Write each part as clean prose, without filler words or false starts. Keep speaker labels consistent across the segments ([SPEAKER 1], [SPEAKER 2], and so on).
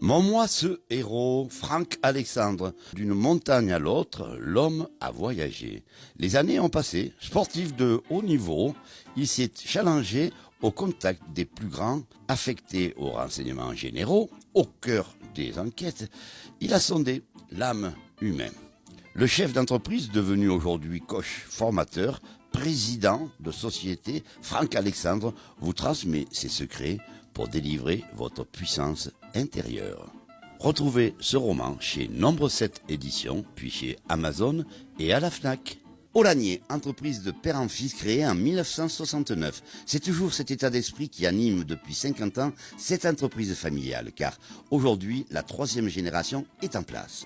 [SPEAKER 1] Mon moi ce héros, Franck Alexandre. D'une montagne à l'autre, l'homme a voyagé. Les années ont passé. Sportif de haut niveau, il s'est challengé au contact des plus grands, affecté aux renseignements généraux, au cœur des enquêtes. Il a sondé l'âme humaine. Le chef d'entreprise, devenu aujourd'hui coach formateur, président de société, Franck Alexandre, vous transmet ses secrets pour délivrer votre puissance intérieure. Retrouvez ce roman chez Nombre 7 éditions, puis chez Amazon et à la Fnac. Olagnier, entreprise de père en fils créée en 1969. C'est toujours cet état d'esprit qui anime depuis 50 ans cette entreprise familiale, car aujourd'hui, la 3e génération est en place.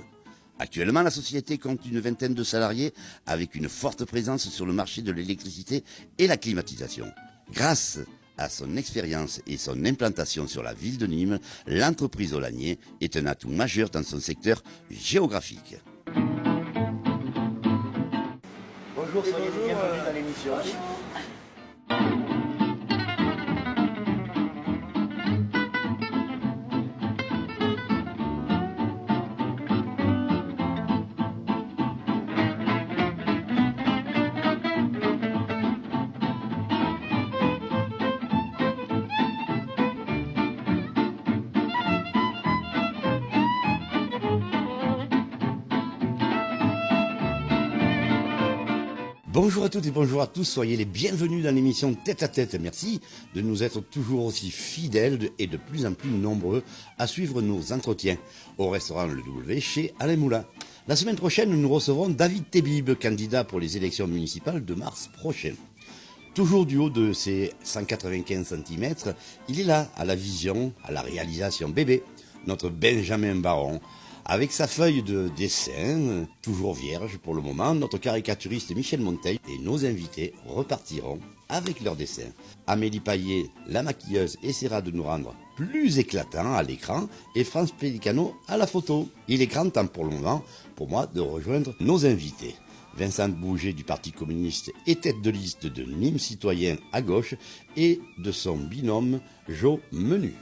[SPEAKER 1] Actuellement, la société compte une vingtaine de salariés avec une forte présence sur le marché de l'électricité et la climatisation. Grâce à son expérience et son implantation sur la ville de Nîmes, l'entreprise Olagnier est un atout majeur dans son secteur géographique. Bonjour, soyez les bienvenus dans l'émission. Bonjour à toutes et bonjour à tous, soyez les bienvenus dans l'émission Tête à Tête. Merci de nous être toujours aussi fidèles et de plus en plus nombreux à suivre nos entretiens au restaurant Le W chez Alain Moulin. La semaine prochaine, nous recevrons David Tébib, candidat pour les élections municipales de mars prochain. Toujours du haut de ses 195 cm, il est là, à la vision, à la réalisation bébé, notre Benjamin Baron. Avec sa feuille de dessin, toujours vierge pour le moment, notre caricaturiste Michel Monteil et nos invités repartiront avec leurs dessins. Amélie Paillet, la maquilleuse, essaiera de nous rendre plus éclatants à l'écran et France Pellicano à la photo. Il est grand temps pour le moment, pour moi, de rejoindre nos invités. Vincent Bouget du Parti communiste et tête de liste de Nîmes Citoyen à gauche et de son binôme Jo Menu.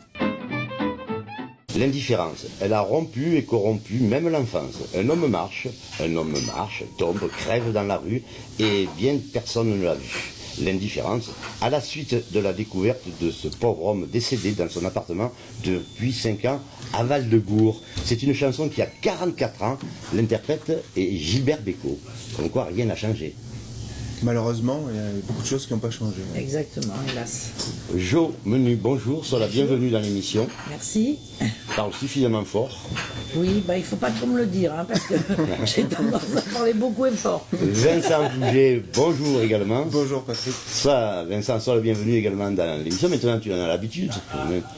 [SPEAKER 1] L'indifférence, elle a rompu et corrompu même l'enfance. Un homme marche, tombe, crève dans la rue et bien personne ne l'a vu. L'indifférence, à la suite de la découverte de ce pauvre homme décédé dans son appartement depuis 5 ans à Val-de-Gour. C'est une chanson qui a 44 ans, l'interprète est Gilbert Bécaud. Comme quoi rien n'a changé.
[SPEAKER 2] Malheureusement, il y a beaucoup de choses qui n'ont pas changé.
[SPEAKER 3] Exactement, hélas.
[SPEAKER 2] Jo Menu, bonjour, sois la bienvenue dans l'émission.
[SPEAKER 3] Merci.
[SPEAKER 2] Parle suffisamment fort.
[SPEAKER 3] Oui, il ne faut pas trop me le dire, parce que j'ai tendance à parler beaucoup et fort.
[SPEAKER 2] Vincent Bouget, bonjour également.
[SPEAKER 4] Bonjour Patrick.
[SPEAKER 2] Vincent, sois la bienvenue également dans l'émission. Maintenant, tu en as l'habitude.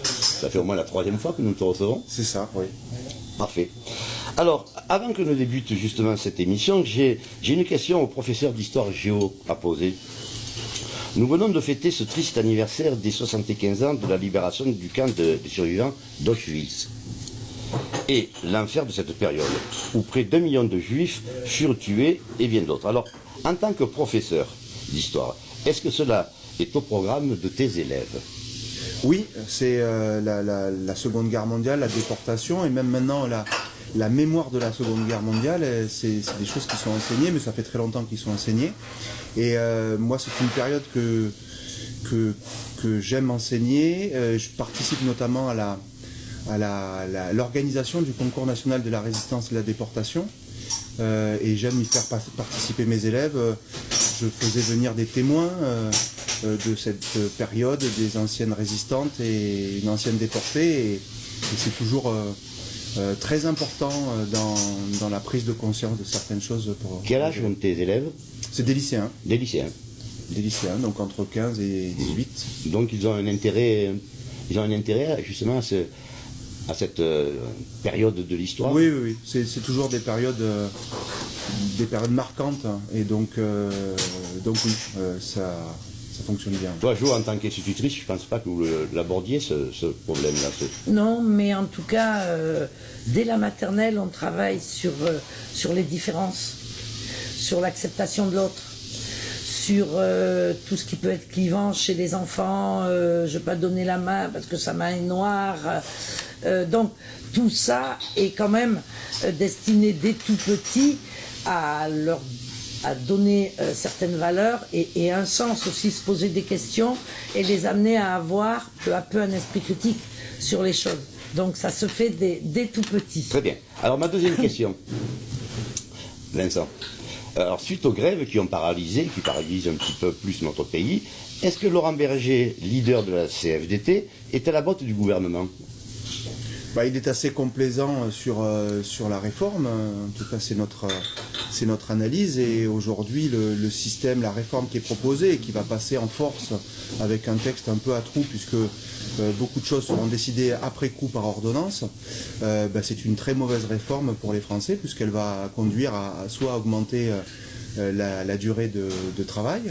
[SPEAKER 2] Ça fait au moins la 3e fois que nous te recevons.
[SPEAKER 4] C'est ça, oui.
[SPEAKER 2] Parfait. Alors, avant que ne débute justement cette émission, j'ai une question au professeur d'histoire géo à poser. Nous venons de fêter ce triste anniversaire des 75 ans de la libération du camp des survivants d'Auschwitz. Et l'enfer de cette période, où près d'1 million de juifs furent tués et bien d'autres. Alors, en tant que professeur d'histoire, est-ce que cela est au programme de tes élèves ?
[SPEAKER 4] Oui, c'est la Seconde Guerre mondiale, la déportation, et même maintenant la mémoire de la Seconde Guerre mondiale, c'est des choses qui sont enseignées, mais ça fait très longtemps qu'ils sont enseignés. Et moi, c'est une période que j'aime enseigner. Je participe notamment à l'organisation du concours national de la résistance et de la déportation. Et j'aime y faire participer mes élèves. Je faisais venir des témoins de cette période, des anciennes résistantes et une ancienne déportée. Et c'est toujours très important dans la prise de conscience de certaines choses.
[SPEAKER 2] Quel âge ont tes élèves ?
[SPEAKER 4] C'est des lycéens.
[SPEAKER 2] Des lycéens.
[SPEAKER 4] Des lycéens, donc entre 15 et 18.
[SPEAKER 2] Donc ils ont un intérêt justement à cette période de l'histoire.
[SPEAKER 4] Oui. C'est toujours des périodes marquantes. Et donc oui, ça fonctionne bien.
[SPEAKER 2] Toi, Jo, en tant qu'institutrice, je ne pense pas que vous l'abordiez, ce problème-là.
[SPEAKER 3] Non, mais en tout cas, dès la maternelle, on travaille sur les différences, sur l'acceptation de l'autre, sur tout ce qui peut être clivant chez les enfants. Je ne vais pas donner la main parce que sa main est noire. Donc tout ça est quand même destiné dès tout petit à donner certaines valeurs et un sens aussi, se poser des questions et les amener à avoir peu à peu un esprit critique sur les choses. Donc ça se fait dès tout petit.
[SPEAKER 2] Très bien. Alors ma deuxième question, Vincent. Alors suite aux grèves qui paralysent un petit peu plus notre pays, est-ce que Laurent Berger, leader de la CFDT, est à la botte du gouvernement ?
[SPEAKER 4] Il est assez complaisant sur la réforme, en tout cas c'est notre analyse, et aujourd'hui le système, la réforme qui est proposée et qui va passer en force avec un texte un peu à trous puisque beaucoup de choses seront décidées après coup par ordonnance, c'est une très mauvaise réforme pour les Français puisqu'elle va conduire à soit augmenter la durée de travail,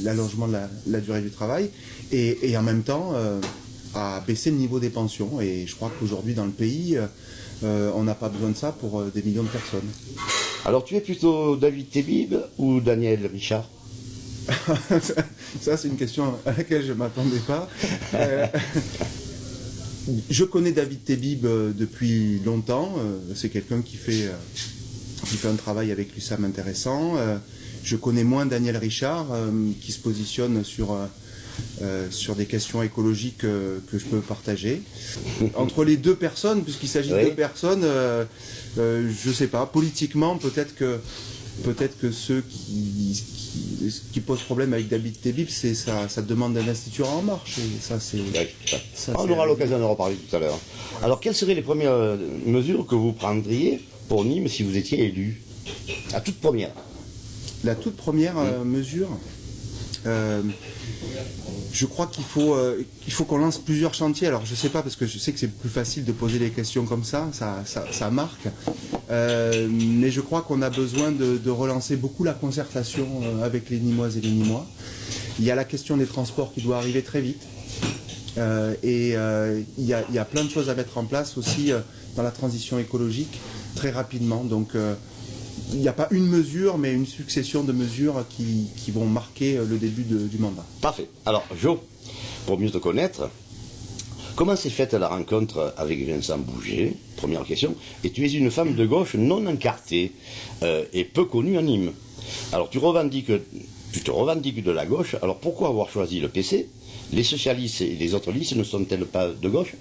[SPEAKER 4] l'allongement de la durée du travail, et en même temps à baisser le niveau des pensions. Et je crois qu'aujourd'hui dans le pays, on n'a pas besoin de ça pour des millions de personnes.
[SPEAKER 2] Alors tu es plutôt David Tébib ou Daniel Richard ?
[SPEAKER 4] Ça c'est une question à laquelle je ne m'attendais pas. Je connais David Tébib depuis longtemps. C'est quelqu'un qui fait un travail avec l'USAM intéressant. Je connais moins Daniel Richard qui se positionne sur des questions écologiques que je peux partager. Entre les deux personnes, puisqu'il s'agit de deux personnes, je ne sais pas, politiquement, peut-être que ceux qui posent problème avec David Tébib, c'est sa demande d'investiture en marche. Et ça,
[SPEAKER 2] on aura l'occasion d'en reparler tout à l'heure. Alors, quelles seraient les premières mesures que vous prendriez pour Nîmes si vous étiez élu ? La toute première.
[SPEAKER 4] La toute première mesure, je crois qu'il faut qu'on lance plusieurs chantiers. Alors je ne sais pas, parce que je sais que c'est plus facile de poser les questions comme ça marque. Mais je crois qu'on a besoin de relancer beaucoup la concertation avec les Nîmoises et les Nîmois. Il y a la question des transports qui doit arriver très vite. Il y a plein de choses à mettre en place aussi dans la transition écologique très rapidement. Donc il n'y a pas une mesure, mais une succession de mesures qui vont marquer le début du mandat.
[SPEAKER 2] Parfait. Alors, Jo, pour mieux te connaître, comment s'est faite la rencontre avec Vincent Bouget ? Première question. Et tu es une femme de gauche non encartée et peu connue à Nîmes. Alors, tu te revendiques de la gauche. Alors, pourquoi avoir choisi le PC ? Les socialistes et les autres listes ne sont-elles pas de gauche ?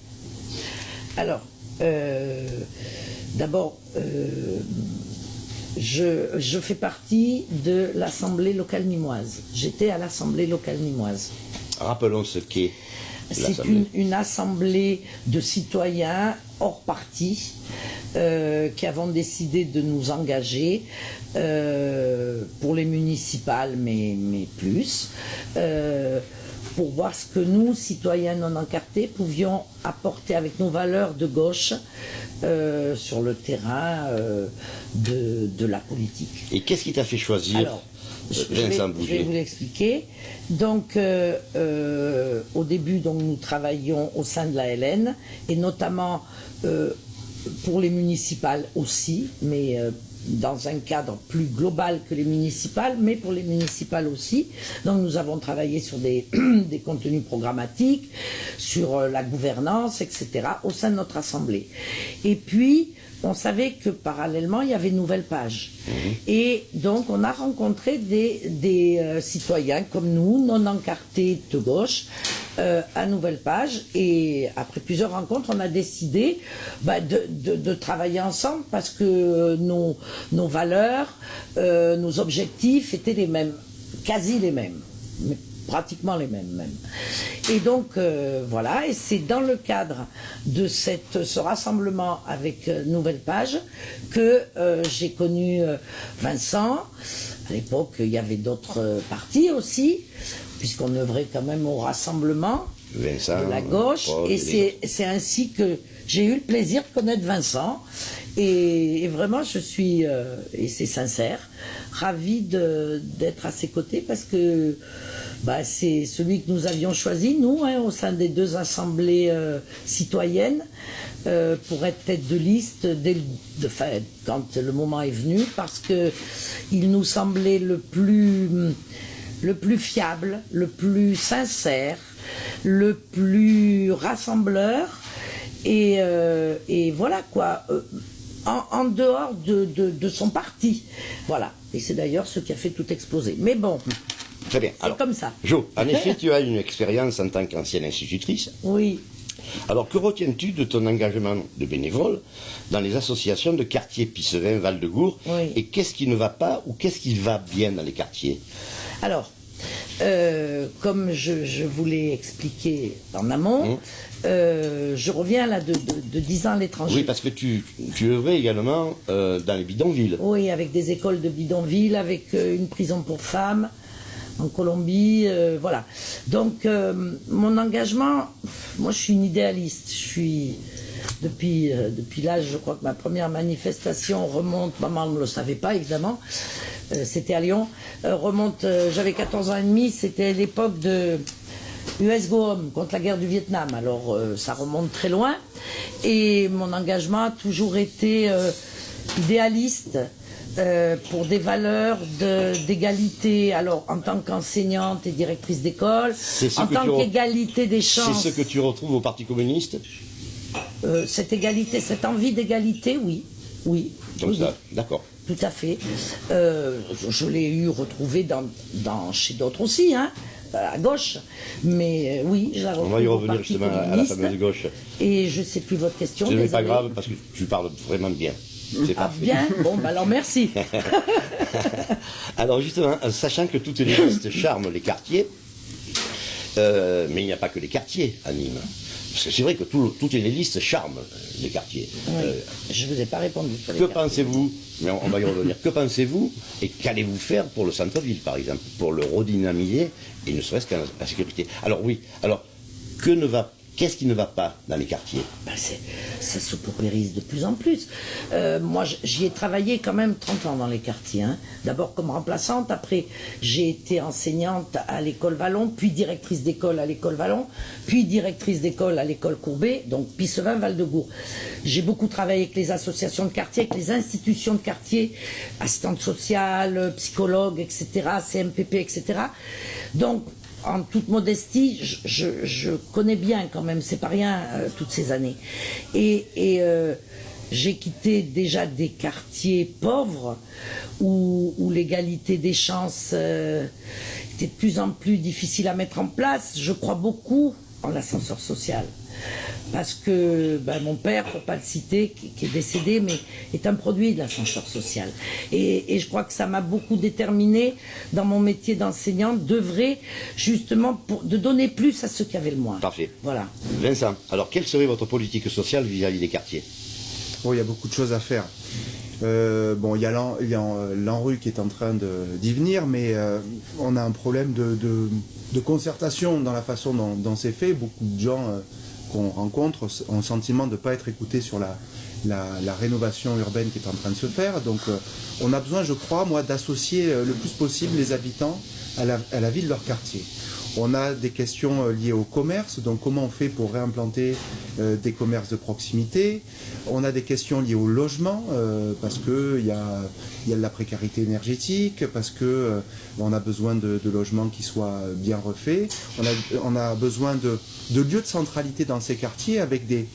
[SPEAKER 3] Alors, d'abord... Je fais partie de l'Assemblée locale nîmoise. J'étais à l'Assemblée locale nîmoise.
[SPEAKER 2] Rappelons ce qu'est
[SPEAKER 3] C'est une assemblée de citoyens hors parti qui avons décidé de nous engager pour les municipales, mais plus, pour voir ce que nous, citoyens non encartés, pouvions apporter avec nos valeurs de gauche sur le terrain de la politique.
[SPEAKER 2] Et qu'est-ce qui t'a fait choisir Vincent Bouget ?
[SPEAKER 3] Je vais vous l'expliquer. Donc, au début, nous travaillions au sein de la LN, et notamment pour les municipales aussi, mais dans un cadre plus global que les municipales, mais pour les municipales aussi. Donc nous avons travaillé sur des contenus programmatiques, sur la gouvernance, etc., au sein de notre assemblée. Et puis, on savait que parallèlement, il y avait Nouvelle Page. Et donc, on a rencontré des citoyens comme nous, non encartés de gauche, à Nouvelle Page. Et après plusieurs rencontres, on a décidé de travailler ensemble parce que nos valeurs, nos objectifs étaient les mêmes, quasi les mêmes. Mais pratiquement les mêmes même. Et donc voilà, et c'est dans le cadre de ce rassemblement avec Nouvelle Page que j'ai connu Vincent. À l'époque, il y avait d'autres partis aussi, puisqu'on œuvrait quand même au rassemblement
[SPEAKER 2] Vincent,
[SPEAKER 3] de la gauche.
[SPEAKER 2] Paul,
[SPEAKER 3] et c'est ainsi que j'ai eu le plaisir de connaître Vincent. Et vraiment, je suis, et c'est sincère, ravie d'être à ses côtés parce que c'est celui que nous avions choisi, nous, au sein des deux assemblées citoyennes, pour être tête de liste quand le moment est venu, parce qu'il nous semblait le plus fiable, le plus sincère, le plus rassembleur, Et voilà quoi, en dehors de son parti. Voilà. Et c'est d'ailleurs ce qui a fait tout exploser. Mais bon,
[SPEAKER 2] Très bien.
[SPEAKER 3] c'est comme ça.
[SPEAKER 2] Jo, en effet, tu as une expérience en tant qu'ancienne institutrice.
[SPEAKER 3] Oui.
[SPEAKER 2] Alors, que retiens-tu de ton engagement de bénévole dans les associations de quartier Pissevin, Val-de-Gour?
[SPEAKER 3] Oui.
[SPEAKER 2] Et qu'est-ce qui ne va pas ou qu'est-ce qui va bien dans les quartiers?
[SPEAKER 3] Alors, comme je vous l'ai expliqué en amont, je reviens là de 10 ans à l'étranger.
[SPEAKER 2] Oui, parce que tu œuvrais également dans les bidonvilles.
[SPEAKER 3] Oui, avec des écoles de bidonville, avec une prison pour femmes en Colombie, voilà. Donc, mon engagement, moi je suis une idéaliste. Je suis, depuis l'âge, je crois que ma première manifestation remonte, maman ne le savait pas évidemment, c'était à Lyon, j'avais 14 ans et demi, c'était l'époque de US Go Home contre la guerre du Vietnam, alors ça remonte très loin, et mon engagement a toujours été idéaliste, pour des valeurs d'égalité, alors en tant qu'enseignante et directrice d'école, en tant qu'égalité des chances.
[SPEAKER 2] C'est ce que tu retrouves au Parti communiste?
[SPEAKER 3] Cette égalité, cette envie d'égalité, oui. Oui.
[SPEAKER 2] Comme
[SPEAKER 3] oui,
[SPEAKER 2] ça,
[SPEAKER 3] oui.
[SPEAKER 2] d'accord.
[SPEAKER 3] Tout à fait. Je l'ai eu retrouvé chez d'autres aussi, hein, à gauche. Mais oui, je la retrouve.
[SPEAKER 2] On va y
[SPEAKER 3] au
[SPEAKER 2] revenir
[SPEAKER 3] Parti
[SPEAKER 2] justement à la
[SPEAKER 3] communiste.
[SPEAKER 2] fameuse gauche.
[SPEAKER 3] Et je ne sais plus votre question.
[SPEAKER 2] Ce n'est pas
[SPEAKER 3] désolée.
[SPEAKER 2] grave parce que tu parles vraiment bien. C'est
[SPEAKER 3] Ah
[SPEAKER 2] parfait.
[SPEAKER 3] bien, bon, bah alors merci.
[SPEAKER 2] Alors justement, sachant que toutes les listes charment les quartiers, mais il n'y a pas que les quartiers à Nîmes. Parce que c'est vrai que toutes les listes charment les quartiers.
[SPEAKER 3] Oui, je ne vous ai pas répondu sur les
[SPEAKER 2] Que
[SPEAKER 3] quartiers.
[SPEAKER 2] pensez-vous, mais on va y revenir, que pensez-vous et qu'allez-vous faire pour le centre-ville par exemple, pour le redynamiser et ne serait-ce qu'à la sécurité? Alors oui, qu'est-ce qui ne va pas dans les quartiers?
[SPEAKER 3] Ben, ça se paupérise de plus en plus. Moi, j'y ai travaillé quand même 30 ans dans les quartiers. Hein. D'abord comme remplaçante, après j'ai été enseignante à l'école Vallon, puis directrice d'école à l'école Vallon, puis directrice d'école à l'école Courbet, donc Pissevin, Val-de-Gour. J'ai beaucoup travaillé avec les associations de quartier, avec les institutions de quartier, assistantes sociales, psychologues, etc., CMPP, etc. Donc, en toute modestie, je connais bien quand même, c'est pas rien toutes ces années. Et j'ai quitté déjà des quartiers pauvres où l'égalité des chances était de plus en plus difficile à mettre en place. Je crois beaucoup en l'ascenseur social. Parce que mon père, pour ne pas le citer, qui est décédé, mais est un produit de l'ascenseur social. Et je crois que ça m'a beaucoup déterminé dans mon métier d'enseignante, d'œuvrer justement de donner plus à ceux qui avaient le moins.
[SPEAKER 2] Parfait.
[SPEAKER 3] Voilà.
[SPEAKER 2] Vincent, alors quelle serait votre politique sociale vis-à-vis des quartiers?
[SPEAKER 4] Bon, il y a beaucoup de choses à faire. Bon, il y a l'ANRU qui est en train d'y venir, mais on a un problème de concertation dans la façon dont c'est fait. Beaucoup de gens qu'on rencontre ont le sentiment de ne pas être écoutés sur la rénovation urbaine qui est en train de se faire. Donc on a besoin, je crois, moi, d'associer le plus possible les habitants à la vie de leur quartier. On a des questions liées au commerce, donc comment on fait pour réimplanter des commerces de proximité. On a des questions liées au logement, parce qu'il y a de la précarité énergétique, parce que on a besoin de logements qui soient bien refaits. On a besoin de lieux de centralité dans ces quartiers avec des...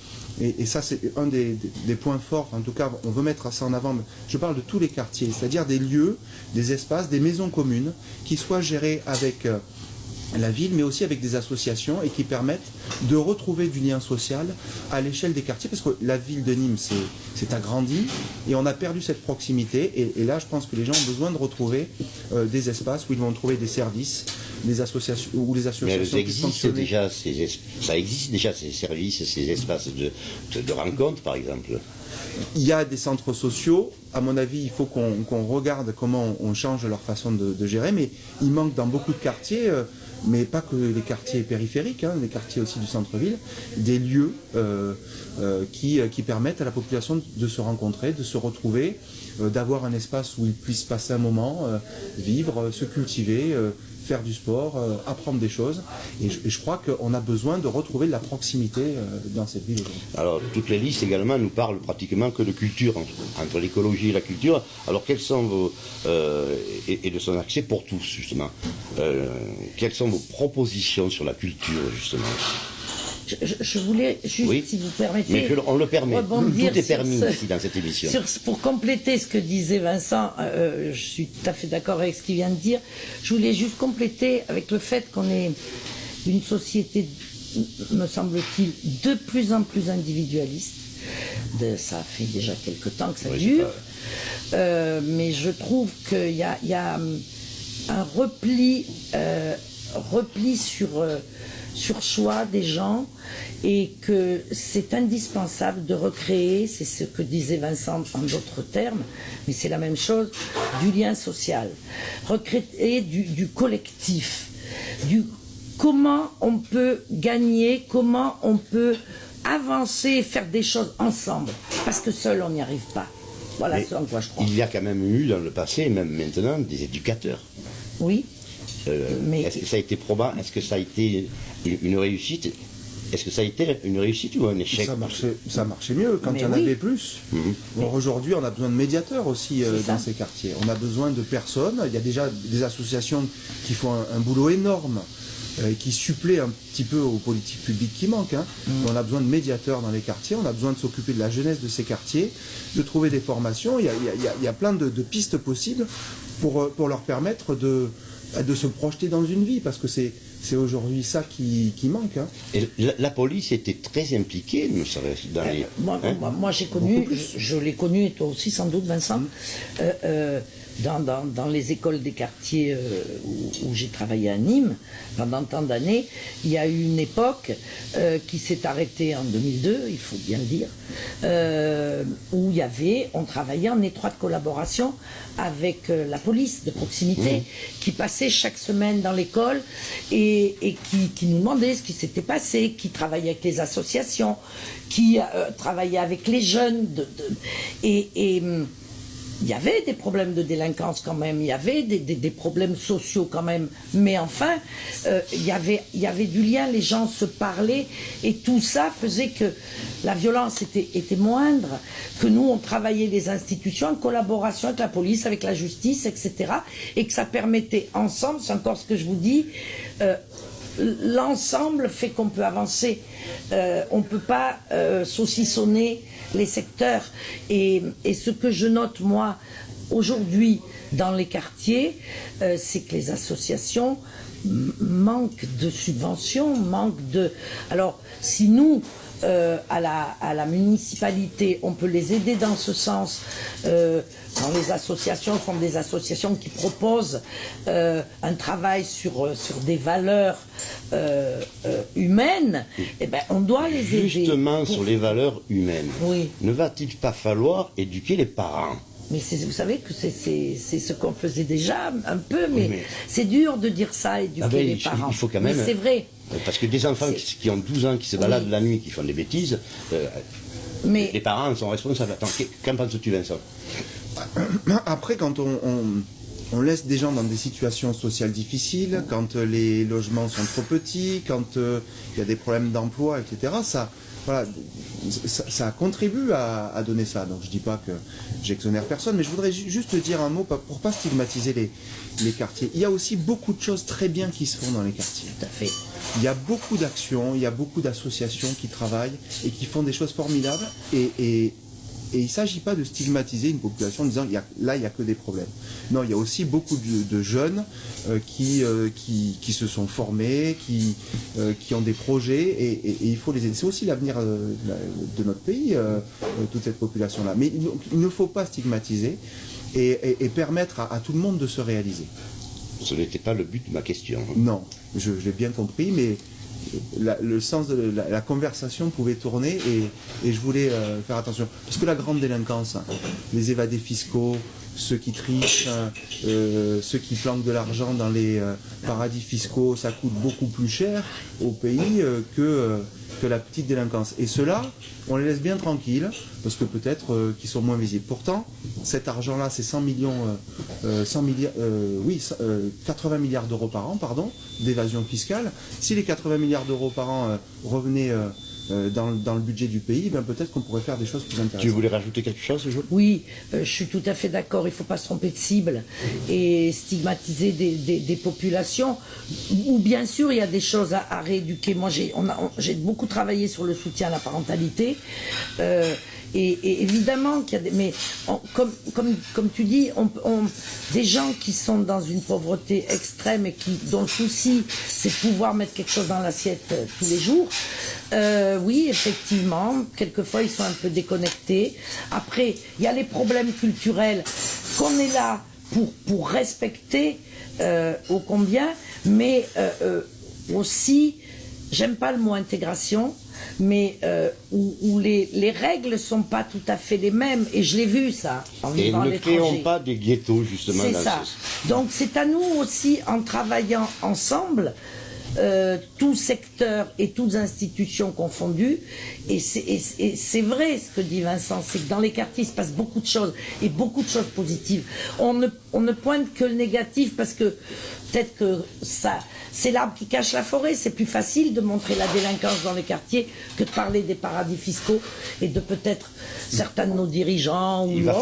[SPEAKER 4] Et ça, c'est un des points forts, en tout cas, on veut mettre ça en avant. Je parle de tous les quartiers, c'est-à-dire des lieux, des espaces, des maisons communes qui soient gérées avec la ville, mais aussi avec des associations et qui permettent de retrouver du lien social à l'échelle des quartiers, parce que la ville de Nîmes s'est agrandie et on a perdu cette proximité. Et là, je pense que les gens ont besoin de retrouver des espaces où ils vont trouver des services, des associations ou les associations.
[SPEAKER 2] Mais elles existent déjà, ça existe déjà ces services, ces espaces de rencontre, par exemple.
[SPEAKER 4] Il y a des centres sociaux. À mon avis, il faut qu'on regarde comment on change leur façon de gérer, mais il manque dans beaucoup de quartiers, mais pas que les quartiers périphériques, hein, les quartiers aussi du centre-ville, des lieux qui permettent à la population de se rencontrer, de se retrouver, d'avoir un espace où ils puissent passer un moment, vivre, se cultiver, faire du sport, apprendre des choses. Et je crois qu'on a besoin de retrouver de la proximité dans cette ville aujourd'hui.
[SPEAKER 2] Alors, toutes les listes également nous parlent pratiquement que de culture, entre l'écologie et la culture. Alors, quels sont vos... et de son accès pour tous, justement. Quelles sont vos propositions sur la culture, justement?
[SPEAKER 3] je voulais juste,
[SPEAKER 2] Oui.
[SPEAKER 3] si vous permettez,
[SPEAKER 2] Mais on le permet.
[SPEAKER 3] rebondir
[SPEAKER 2] Tout est
[SPEAKER 3] sur
[SPEAKER 2] permis
[SPEAKER 3] ce-
[SPEAKER 2] ici dans cette émission.
[SPEAKER 3] pour compléter ce que disait Vincent, je suis tout à fait d'accord avec ce qu'il vient de dire. Je voulais juste compléter avec le fait qu'on est une société, me semble-t-il, de plus en plus individualiste. Ça fait déjà quelque temps que ça
[SPEAKER 2] Oui,
[SPEAKER 3] dure. Mais je trouve qu'il y a un repli sur soi des gens et que c'est indispensable de recréer, c'est ce que disait Vincent en d'autres termes, mais c'est la même chose, du lien social, recréer du collectif, comment on peut gagner, comment on peut avancer, faire des choses ensemble, parce que seul on n'y arrive pas. Voilà ce en quoi je crois.
[SPEAKER 2] Il y a quand même eu dans le passé, même maintenant, des éducateurs.
[SPEAKER 3] Oui. Mais
[SPEAKER 2] Est-ce que ça a été probable? Est-ce que ça a été une réussite? Est-ce que ça a été une réussite ou un échec?
[SPEAKER 4] Ça marchait mieux quand
[SPEAKER 3] Mais
[SPEAKER 4] il y en
[SPEAKER 3] oui.
[SPEAKER 4] avait plus. Bon, aujourd'hui, on a besoin de médiateurs aussi
[SPEAKER 3] C'est
[SPEAKER 4] dans
[SPEAKER 3] ça.
[SPEAKER 4] ces quartiers. On a besoin de personnes. Il y a déjà des associations qui font un boulot énorme, qui suppléent un petit peu aux politiques publiques qui manquent. Hein. On a besoin de médiateurs dans les quartiers. On a besoin de s'occuper de la jeunesse de ces quartiers, de trouver des formations. Il y a plein de pistes possibles pour leur permettre de se projeter dans une vie, parce que c'est aujourd'hui ça qui manque. Hein.
[SPEAKER 2] Et la police était très impliquée, me semble, dans les...
[SPEAKER 3] Moi j'ai connu,
[SPEAKER 4] Beaucoup plus.
[SPEAKER 3] je l'ai connu, et toi aussi sans doute Vincent, dans les écoles des quartiers où j'ai travaillé à Nîmes pendant tant d'années. Il y a eu une époque qui s'est arrêtée en 2002, il faut bien le dire, où on travaillait en étroite collaboration avec la police de proximité qui passait chaque semaine dans l'école et qui nous demandait ce qui s'était passé, qui travaillait avec les associations, qui travaillait avec les jeunes. Il y avait des problèmes de délinquance quand même, il y avait des problèmes sociaux quand même, mais enfin, il y avait du lien, les gens se parlaient, et tout ça faisait que la violence était moindre, que nous, on travaillait les institutions en collaboration avec la police, avec la justice, etc., et que ça permettait ensemble, c'est encore ce que je vous dis, l'ensemble fait qu'on peut avancer. On ne peut pas saucissonner les secteurs. Et ce que je note, moi, aujourd'hui, dans les quartiers, c'est que les associations manquent de subventions, manquent de... Alors, si nous, à la municipalité, on peut les aider dans ce sens, quand les associations sont des associations qui proposent un travail sur des valeurs humaines, eh ben, on doit les aider.
[SPEAKER 2] Justement, sur les valeurs humaines,
[SPEAKER 3] Oui.
[SPEAKER 2] ne va-t-il pas falloir éduquer les parents?
[SPEAKER 3] Mais vous savez que c'est ce qu'on faisait déjà un peu, mais,
[SPEAKER 2] mais-
[SPEAKER 3] c'est dur de dire ça, éduquer les parents.
[SPEAKER 2] Il faut quand même...
[SPEAKER 3] Mais c'est vrai.
[SPEAKER 2] Parce que des enfants qui ont 12 ans, qui se baladent la nuit, qui font des bêtises,
[SPEAKER 3] Mais
[SPEAKER 2] les parents sont responsables. Attends, qu'en penses-tu, Vincent?
[SPEAKER 4] Après, quand on laisse des gens dans des situations sociales difficiles, quand les logements sont trop petits, quand il y a des problèmes d'emploi, etc., ça contribue à donner ça. Donc je dis pas que j'exonère personne, mais je voudrais juste dire un mot pour pas stigmatiser les quartiers. Il y a aussi beaucoup de choses très bien qui se font dans les quartiers.
[SPEAKER 3] tout à fait.
[SPEAKER 4] Il y a beaucoup d'actions, il y a beaucoup d'associations qui travaillent et qui font des choses formidables. Et il ne s'agit pas de stigmatiser une population en disant là, il n'y a que des problèmes. Non, il y a aussi beaucoup de jeunes qui se sont formés, qui ont des projets et il faut les aider. C'est aussi l'avenir de notre pays, toute cette population-là. Mais il ne faut pas stigmatiser et permettre à tout le monde de se réaliser.
[SPEAKER 2] Ce n'était pas le but de ma question.
[SPEAKER 4] Non, je l'ai bien compris, mais le sens de la conversation pouvait tourner et je voulais faire attention. Parce que la grande délinquance, les évadés fiscaux, ceux qui trichent, ceux qui planquent de l'argent dans les paradis fiscaux, ça coûte beaucoup plus cher au pays que la petite délinquance. Et ceux-là, on les laisse bien tranquilles, parce que peut-être qu'ils sont moins visibles. Pourtant, cet argent-là, c'est 80 milliards d'euros par an, d'évasion fiscale. Si les 80 milliards d'euros par an revenaient dans le budget du pays, ben peut-être qu'on pourrait faire des choses plus intéressantes.
[SPEAKER 2] Tu voulais rajouter quelque chose, Jo?
[SPEAKER 3] Oui, je suis tout à fait d'accord, il ne faut pas se tromper de cible et stigmatiser des populations où bien sûr il y a des choses à rééduquer. Moi j'ai beaucoup travaillé sur le soutien à la parentalité et évidemment qu'il y a des... Mais comme tu dis, des gens qui sont dans une pauvreté extrême et dont le souci c'est de pouvoir mettre quelque chose dans l'assiette tous les jours, oui effectivement, quelquefois ils sont un peu déconnectés. Après, il y a les problèmes culturels qu'on est là pour respecter ô combien, mais aussi, j'aime pas le mot intégration, mais où les règles sont pas tout à fait les mêmes, et je l'ai vu ça en vivant à l'étranger.
[SPEAKER 2] Et ne créons pas des ghettos justement.
[SPEAKER 3] C'est ça. Donc c'est à nous aussi, en travaillant ensemble, tous secteurs et toutes institutions confondues, et c'est vrai ce que dit Vincent, c'est que dans les quartiers il se passe beaucoup de choses, et beaucoup de choses positives. On ne pointe que le négatif parce que peut-être que ça, c'est l'arbre qui cache la forêt. C'est plus facile de montrer la délinquance dans les quartiers que de parler des paradis fiscaux et de peut-être certains de nos dirigeants. Ou
[SPEAKER 2] il va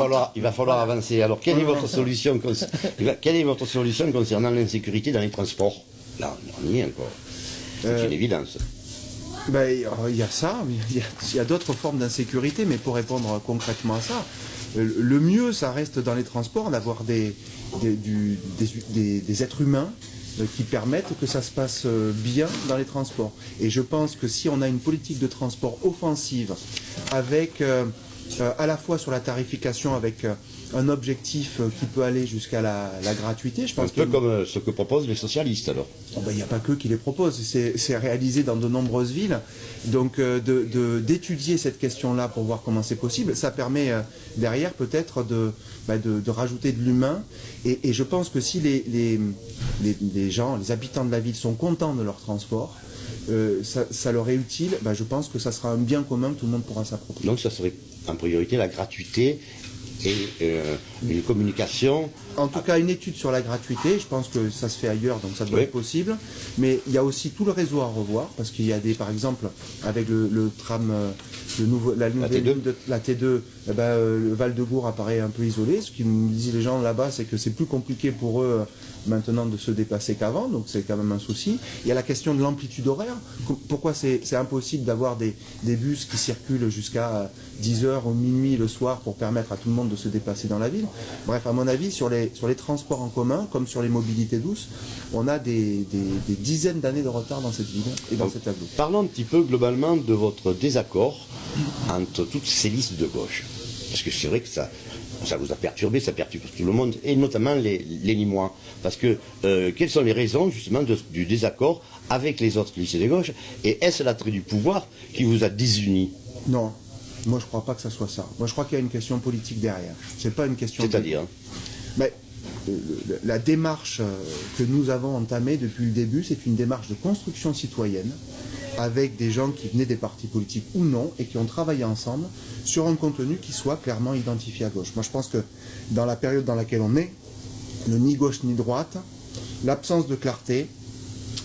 [SPEAKER 2] falloir avancer. Alors quelle est votre solution concernant l'insécurité dans les transports? Là, on y est encore. C'est une évidence.
[SPEAKER 4] Ben, il y a ça, il y a d'autres formes d'insécurité, mais pour répondre concrètement à ça, le mieux, ça reste dans les transports d'avoir des êtres humains qui permettent que ça se passe bien dans les transports. Et je pense que si on a une politique de transport offensive, avec à la fois sur la tarification, avec un objectif qui peut aller jusqu'à la gratuité, je pense
[SPEAKER 2] un peu comme ce que proposent les socialistes alors.
[SPEAKER 4] Il n'y a pas qu'eux qui les proposent, c'est réalisé dans de nombreuses villes. Donc d'étudier cette question-là pour voir comment c'est possible, ça permet derrière peut-être de rajouter de l'humain. Et je pense que si les gens, les habitants de la ville sont contents de leur transport, ça leur est utile, je pense que ça sera un bien commun que tout le monde pourra s'approprier.
[SPEAKER 2] Donc ça serait en priorité la gratuité et une communication.
[SPEAKER 4] En tout cas, une étude sur la gratuité, je pense que ça se fait ailleurs, donc ça doit être possible. Mais il y a aussi tout le réseau à revoir, parce qu'il y a par exemple, avec le tram, la nouvelle ligne de la T2, le Val-de-Gour apparaît un peu isolé. Ce qu'ils nous disent les gens là-bas, c'est que c'est plus compliqué pour eux maintenant de se dépasser qu'avant, donc c'est quand même un souci. Il y a la question de l'amplitude horaire. Pourquoi c'est impossible d'avoir des bus qui circulent jusqu'à 10h ou minuit le soir pour permettre à tout le monde de se déplacer dans la ville? Bref, à mon avis, sur les transports en commun, comme sur les mobilités douces, on a des dizaines d'années de retard dans cette ville et dans cet tableau.
[SPEAKER 2] Parlons un petit peu globalement de votre désaccord entre toutes ces listes de gauche. Parce que c'est vrai que ça vous a perturbé, ça perturbe tout le monde, et notamment les Limois. Parce que quelles sont les raisons justement du désaccord avec les autres listes de gauche? Et est-ce l'attrait du pouvoir qui vous a désunis?
[SPEAKER 4] Non. Moi, je ne crois pas que ça soit ça. Moi, je crois qu'il y a une question politique derrière. C'est pas une question...
[SPEAKER 2] C'est-à-dire
[SPEAKER 4] la démarche que nous avons entamée depuis le début, c'est une démarche de construction citoyenne avec des gens qui venaient des partis politiques ou non et qui ont travaillé ensemble sur un contenu qui soit clairement identifié à gauche. Moi, je pense que dans la période dans laquelle on est, le ni gauche ni droite, l'absence de clarté,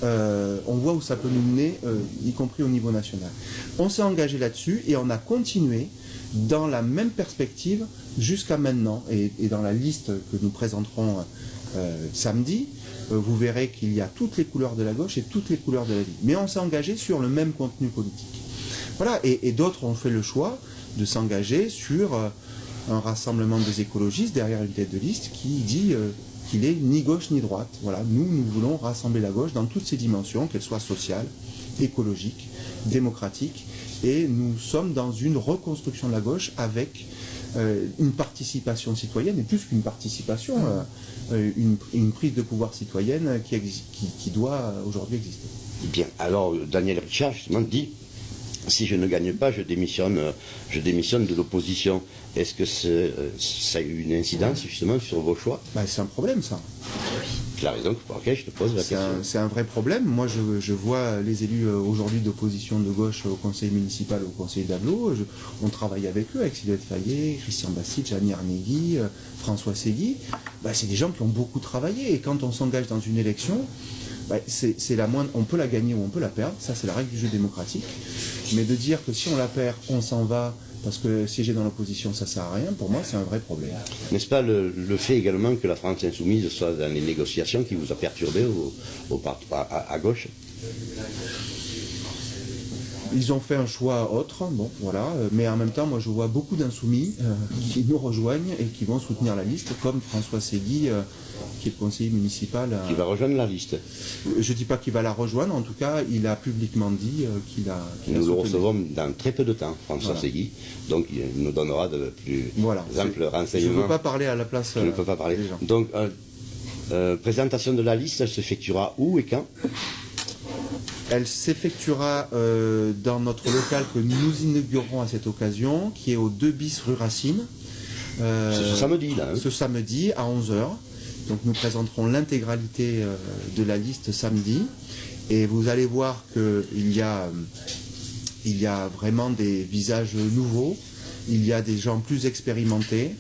[SPEAKER 4] on voit où ça peut nous mener, y compris au niveau national. On s'est engagé là-dessus et on a continué dans la même perspective jusqu'à maintenant. Et dans la liste que nous présenterons samedi, vous verrez qu'il y a toutes les couleurs de la gauche et toutes les couleurs de la vie. Mais on s'est engagé sur le même contenu politique. Voilà, et d'autres ont fait le choix de s'engager sur un rassemblement des écologistes derrière une tête de liste qui dit qu'il est ni gauche ni droite. Voilà, nous voulons rassembler la gauche dans toutes ses dimensions, qu'elles soient sociales, écologiques, démocratiques, et nous sommes dans une reconstruction de la gauche avec une participation citoyenne, et plus qu'une participation, une prise de pouvoir citoyenne qui doit aujourd'hui exister.
[SPEAKER 2] Bien, alors Daniel Richard justement dit: si je ne gagne pas, je démissionne de l'opposition. Est-ce que ça a eu une incidence justement sur vos choix?
[SPEAKER 4] C'est un problème, ça.
[SPEAKER 2] C'est la raison pour laquelle je te pose la question.
[SPEAKER 4] C'est un vrai problème. Moi, je vois les élus aujourd'hui d'opposition de gauche au conseil municipal, au conseil d'Aglo. On travaille avec eux, avec Sylvette Fayet, Christian Bastide, Jeannie Arnegui, François Segui. C'est des gens qui ont beaucoup travaillé. Et quand on s'engage dans une élection, c'est la moindre. On peut la gagner ou on peut la perdre. Ça, c'est la règle du jeu démocratique. Mais de dire que si on la perd, on s'en va, parce que siéger dans l'opposition, ça sert à rien, pour moi, c'est un vrai problème.
[SPEAKER 2] N'est-ce pas le fait également que la France insoumise soit dans les négociations qui vous a perturbé à gauche?
[SPEAKER 4] Ils ont fait un choix autre, bon, voilà, mais en même temps, moi, je vois beaucoup d'insoumis qui nous rejoignent et qui vont soutenir la liste, comme François Segui, qui est le conseiller municipal.
[SPEAKER 2] Qui va rejoindre la liste.
[SPEAKER 4] Je ne dis pas qu'il va la rejoindre, en tout cas, il a publiquement dit qu'il a
[SPEAKER 2] Nous le
[SPEAKER 4] soutenu.
[SPEAKER 2] recevons dans très peu de temps, François Segui, donc il nous donnera de plus amples renseignements.
[SPEAKER 4] Je ne veux pas parler à la place
[SPEAKER 2] Je ne peux pas parler.
[SPEAKER 4] des gens.
[SPEAKER 2] Donc, présentation de la liste, elle s'effectuera où et quand?
[SPEAKER 4] Elle s'effectuera dans notre local que nous inaugurerons à cette occasion, qui est au 2 bis rue Racine.
[SPEAKER 2] C'est ce samedi, là. Hein.
[SPEAKER 4] Ce samedi à 11h. Donc nous présenterons l'intégralité de la liste samedi. Et vous allez voir qu'il y a vraiment des visages nouveaux. Il y a des gens plus expérimentés.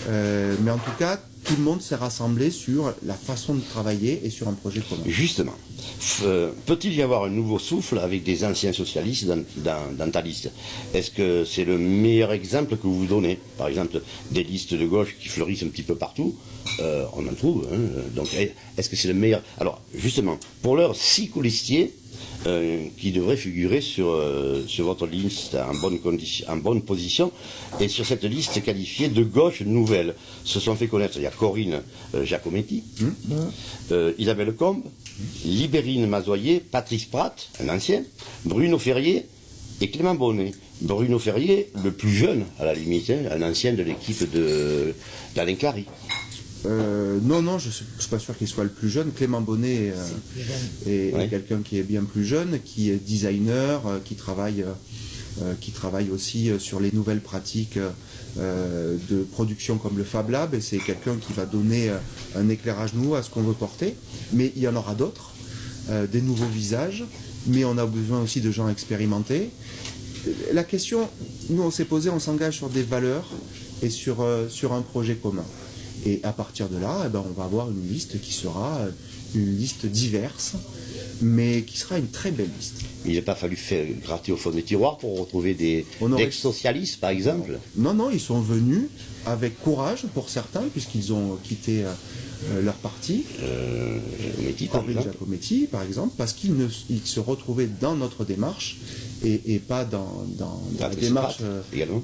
[SPEAKER 4] Mais en tout cas, tout le monde s'est rassemblé sur la façon de travailler et sur un projet commun.
[SPEAKER 2] Justement, peut-il y avoir un nouveau souffle avec des anciens socialistes dans ta liste? Est-ce que c'est le meilleur exemple que vous donnez? Par exemple, des listes de gauche qui fleurissent un petit peu partout, on en trouve. Hein, donc, est-ce que c'est le meilleur? Alors, justement, pour l'heure, 6 colistiers qui devraient figurer sur votre liste en bonne position, et sur cette liste qualifiée de gauche nouvelle se sont fait connaître. Il y a Corinne Giacometti, Isabelle Combe, Libérine Mazoyer, Patrice Pratt, un ancien, Bruno Ferrier et Clément Bonnet. Bruno Ferrier, le plus jeune à la limite, hein, un ancien de l'équipe d'Alain Clary.
[SPEAKER 4] Non, je ne suis pas sûr qu'il soit le plus jeune. Clément Bonnet est quelqu'un qui est bien plus jeune, qui est designer, qui travaille aussi sur les nouvelles pratiques de production comme le Fab Lab, et c'est quelqu'un qui va donner un éclairage nouveau à ce qu'on veut porter. Mais il y en aura d'autres, des nouveaux visages, mais on a besoin aussi de gens expérimentés. La question, nous on s'est posé, on s'engage sur des valeurs et sur un projet commun. Et à partir de là, on va avoir une liste qui sera une liste diverse, mais qui sera une très belle liste.
[SPEAKER 2] Il n'a pas fallu gratter au fond des tiroirs pour retrouver des ex-socialistes, par exemple?
[SPEAKER 4] Non, ils sont venus avec courage pour certains, puisqu'ils ont quitté leur parti. Giacometti, par exemple, parce qu'ils se retrouvaient dans notre démarche et pas dans la démarche.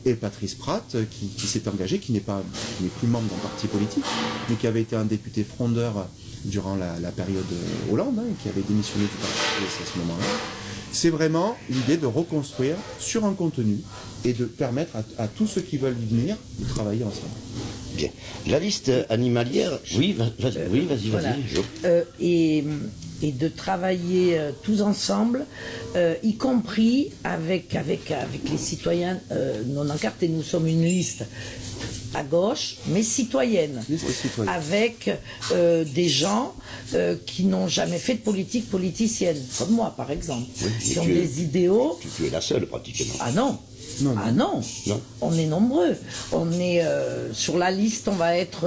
[SPEAKER 4] Et Patrice Pratt, qui s'est engagé, qui n'est plus membre d'un parti politique, mais qui avait été un député frondeur durant la période Hollande, et qui avait démissionné du parti à ce moment-là. C'est vraiment l'idée de reconstruire sur un contenu et de permettre à tous ceux qui veulent y venir de travailler ensemble.
[SPEAKER 2] Bien. La liste animalière, oui, vas-y.
[SPEAKER 3] Voilà. Et de travailler tous ensemble, y compris avec les citoyens non encartés. Nous sommes une liste à gauche, mais citoyenne, avec des gens qui n'ont jamais fait de politique politicienne, comme moi par exemple, qui ont des idéaux.
[SPEAKER 2] Tu es la seule pratiquement.
[SPEAKER 3] Ah non. Non, on est nombreux. On est sur la liste, on va être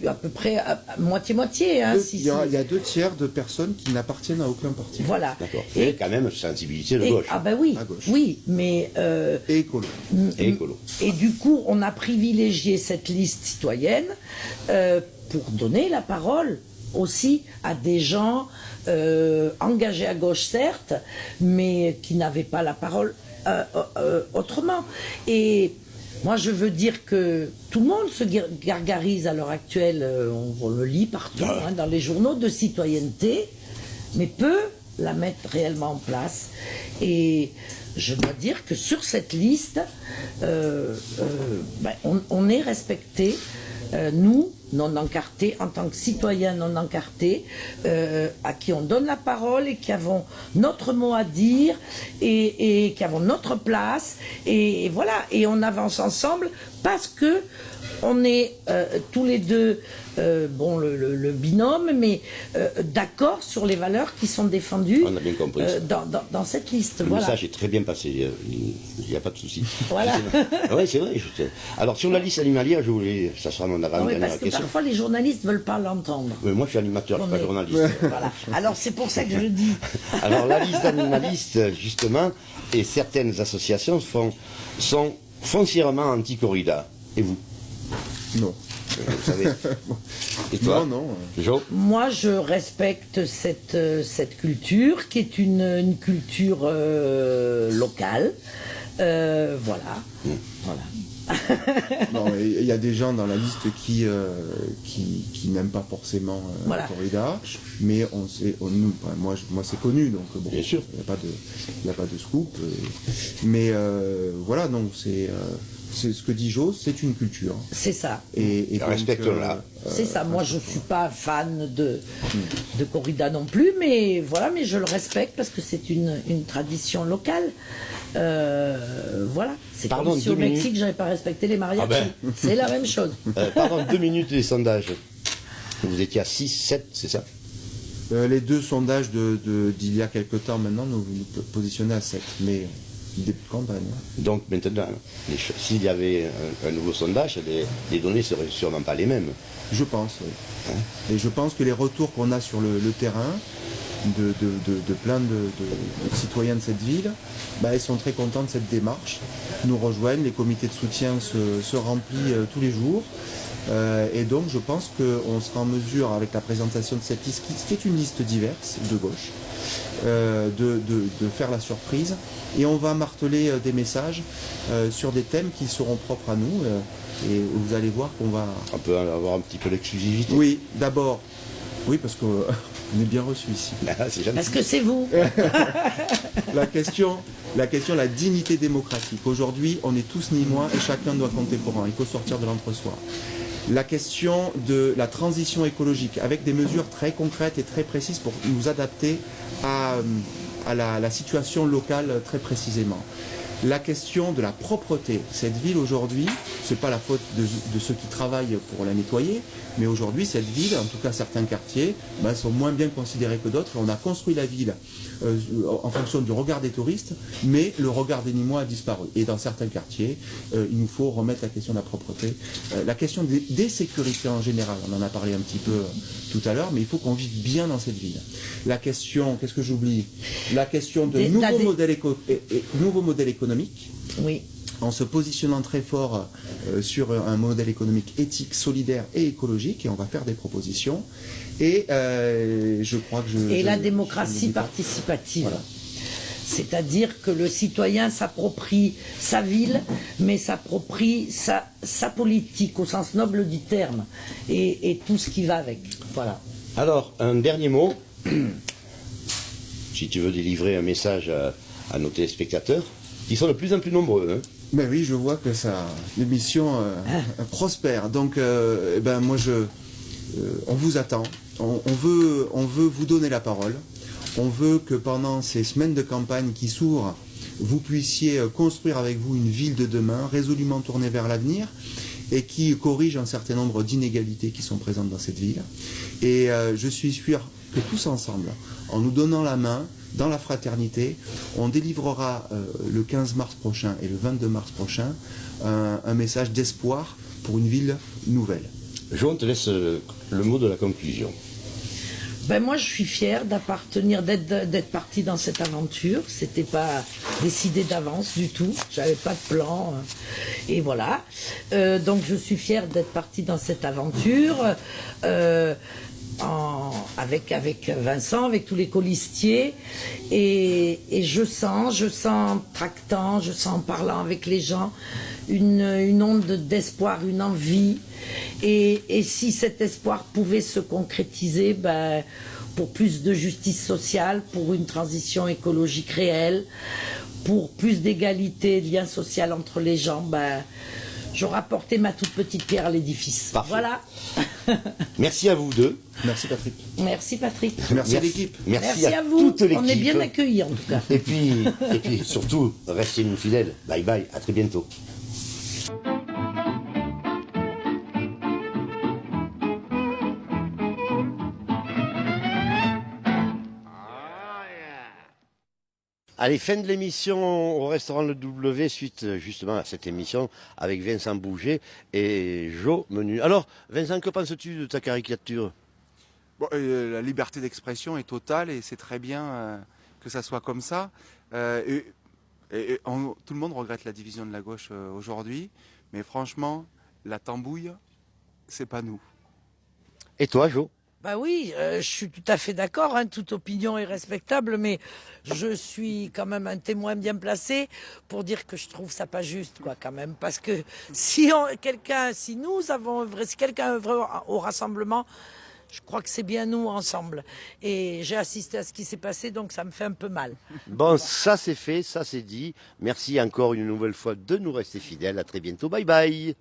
[SPEAKER 3] à peu près à moitié-moitié. Hein,
[SPEAKER 4] il y a 2 tiers de personnes qui n'appartiennent à aucun parti.
[SPEAKER 3] Voilà.
[SPEAKER 2] D'accord. Et quand même sensibilité de gauche.
[SPEAKER 3] Ah ben oui, oui, mais
[SPEAKER 4] et écolo.
[SPEAKER 3] Et du coup, on a privilégié cette liste citoyenne pour donner la parole aussi à des gens engagés à gauche certes, mais qui n'avaient pas la parole autrement. Et moi je veux dire que tout le monde se gargarise à l'heure actuelle, on le lit partout dans les journaux, de citoyenneté, mais peu la mettre réellement en place. Et je dois dire que sur cette liste, on est respecté, nous, non encartés, en tant que citoyens non encartés, à qui on donne la parole et qui avons notre mot à dire et qui avons notre place, et voilà, et on avance ensemble parce que on est tous les deux, le binôme, mais d'accord sur les valeurs qui sont défendues
[SPEAKER 2] On a bien compris.
[SPEAKER 3] Dans cette liste.
[SPEAKER 2] Le
[SPEAKER 3] Voilà.
[SPEAKER 2] message est très bien passé, il n'y a pas de souci.
[SPEAKER 3] Voilà.
[SPEAKER 2] Oui, c'est vrai. Alors, sur la liste animalière, je voulais, ça sera mon
[SPEAKER 3] Oui,
[SPEAKER 2] avant-dernière
[SPEAKER 3] parce que
[SPEAKER 2] question.
[SPEAKER 3] parfois les journalistes ne veulent pas l'entendre.
[SPEAKER 2] Mais moi, je suis animateur, je ne suis pas journaliste.
[SPEAKER 3] Voilà. Alors c'est pour ça que je le dis.
[SPEAKER 2] Alors, la liste d'animalistes, justement, et certaines associations sont foncièrement anti-corrida. Et vous?
[SPEAKER 4] Non.
[SPEAKER 2] Vous savez. Et toi?
[SPEAKER 4] Non.
[SPEAKER 2] Jo?
[SPEAKER 3] Moi, je respecte cette culture qui est une culture locale. Voilà.
[SPEAKER 4] Non, il y a des gens dans la liste qui n'aiment pas forcément
[SPEAKER 3] Voilà.
[SPEAKER 4] la corrida, mais moi c'est connu, donc bon,
[SPEAKER 2] Bien sûr.
[SPEAKER 4] il n'y a pas de scoop. Mais voilà, donc c'est ce que dit Jo, c'est une culture.
[SPEAKER 3] C'est ça.
[SPEAKER 4] Et donc,
[SPEAKER 2] Respecte-la.
[SPEAKER 3] C'est ça. Moi, je suis pas fan de corrida non plus, mais voilà, mais je le respecte parce que c'est une tradition locale. Voilà. C'est
[SPEAKER 2] Pardon,
[SPEAKER 3] comme si au
[SPEAKER 2] 2 minutes.
[SPEAKER 3] Mexique, j'avais pas respecté les mariachis.
[SPEAKER 2] Ah ben.
[SPEAKER 3] C'est la même chose.
[SPEAKER 2] Pardon, 2 minutes des sondages. Vous étiez à 6, 7, c'est ça?
[SPEAKER 4] les deux sondages d'il y a quelque temps maintenant nous positionnent à 7, mais début de campagne.
[SPEAKER 2] Donc maintenant, s'il y avait un nouveau sondage, les données ne seraient sûrement pas les mêmes.
[SPEAKER 4] Je pense, oui. Et je pense que les retours qu'on a sur le terrain de plein de citoyens de cette ville, ils sont très contents de cette démarche, nous rejoignent, les comités de soutien se remplissent tous les jours. Et donc je pense qu'on sera en mesure, avec la présentation de cette liste, qui est une liste diverse de gauche, de faire la surprise. Et on va marteler des messages sur des thèmes qui seront propres à nous. Et vous allez voir qu'on va...
[SPEAKER 2] On peut avoir un petit peu d'exclusivité.
[SPEAKER 4] Oui, d'abord, oui, parce qu'on est bien reçu ici.
[SPEAKER 2] C'est gentil.
[SPEAKER 3] Parce que c'est vous.
[SPEAKER 4] La question, la dignité démocratique. Aujourd'hui, on est tous ni moins et chacun doit compter pour un. Il faut sortir de l'entre-soi. La question de la transition écologique, avec des mesures très concrètes et très précises pour nous adapter à la situation locale très précisément. La question de la propreté. Cette ville aujourd'hui, c'est pas la faute de ceux qui travaillent pour la nettoyer, mais aujourd'hui cette ville, en tout cas certains quartiers, sont moins bien considérés que d'autres. On a construit la ville en fonction du regard des touristes, mais le regard des Nîmois a disparu. Et dans certains quartiers, il nous faut remettre la question de la propreté. La question des sécurités en général, on en a parlé un petit peu tout à l'heure, mais il faut qu'on vive bien dans cette ville. La question, qu'est-ce que j'oublie? La question de nouveaux modèles économiques.
[SPEAKER 3] Oui.
[SPEAKER 4] En se positionnant très fort sur un modèle économique éthique, solidaire et écologique, et on va faire des propositions. Et je crois que
[SPEAKER 3] la démocratie participative.
[SPEAKER 4] Voilà.
[SPEAKER 3] C'est-à-dire que le citoyen s'approprie sa ville, mais s'approprie sa politique au sens noble du terme, et tout ce qui va avec. Voilà.
[SPEAKER 2] Alors, un dernier mot. Si tu veux délivrer un message à nos téléspectateurs, qui sont de plus en plus nombreux. Hein.
[SPEAKER 4] Mais oui, je vois que l'émission prospère. Donc, moi, on vous attend. On veut vous donner la parole. On veut que pendant ces semaines de campagne qui s'ouvrent, vous puissiez construire avec vous une ville de demain, résolument tournée vers l'avenir, et qui corrige un certain nombre d'inégalités qui sont présentes dans cette ville. Et je suis sûr que tous ensemble, en nous donnant la main, dans la fraternité, on délivrera le 15 mars prochain et le 22 mars prochain un message d'espoir pour une ville nouvelle.
[SPEAKER 2] Jo, on te laisse le mot de la conclusion.
[SPEAKER 3] Moi, je suis fière d'être partie dans cette aventure. C'était pas décidé d'avance du tout. J'avais pas de plan. Et voilà. Donc, je suis fière d'être partie dans cette aventure. Avec Vincent, avec tous les colistiers, et je sens en tractant, je sens en parlant avec les gens une onde d'espoir, une envie, et si cet espoir pouvait se concrétiser, pour plus de justice sociale, pour une transition écologique réelle, pour plus d'égalité, de lien social entre les gens, j'aurais apporté ma toute petite pierre à l'édifice.
[SPEAKER 2] Parfait.
[SPEAKER 3] Voilà.
[SPEAKER 2] Merci à vous deux.
[SPEAKER 4] Merci Patrick.
[SPEAKER 3] Merci Patrick.
[SPEAKER 4] Merci à l'équipe.
[SPEAKER 2] Merci
[SPEAKER 3] à vous.
[SPEAKER 2] toute l'équipe.
[SPEAKER 3] On est bien accueillis en tout cas.
[SPEAKER 2] Et puis surtout, restez nous fidèles. Bye bye, à très bientôt. Allez, fin de l'émission au restaurant Le W, suite justement à cette émission avec Vincent Bouget et Jo Menu. Alors, Vincent, que penses-tu de ta caricature?
[SPEAKER 4] Bon, la liberté d'expression est totale et c'est très bien que ça soit comme ça. Tout le monde regrette la division de la gauche aujourd'hui, mais franchement, la tambouille, c'est pas nous.
[SPEAKER 2] Et toi, Jo?
[SPEAKER 3] Bah oui, je suis tout à fait d'accord, hein, toute opinion est respectable, mais je suis quand même un témoin bien placé pour dire que je trouve ça pas juste, quoi, quand même. Parce que si nous avons œuvré, si quelqu'un a œuvré au rassemblement, je crois que c'est bien nous ensemble. Et j'ai assisté à ce qui s'est passé, donc ça me fait un peu mal.
[SPEAKER 2] Bon, ça c'est fait, ça c'est dit. Merci encore une nouvelle fois de nous rester fidèles. À très bientôt. Bye bye.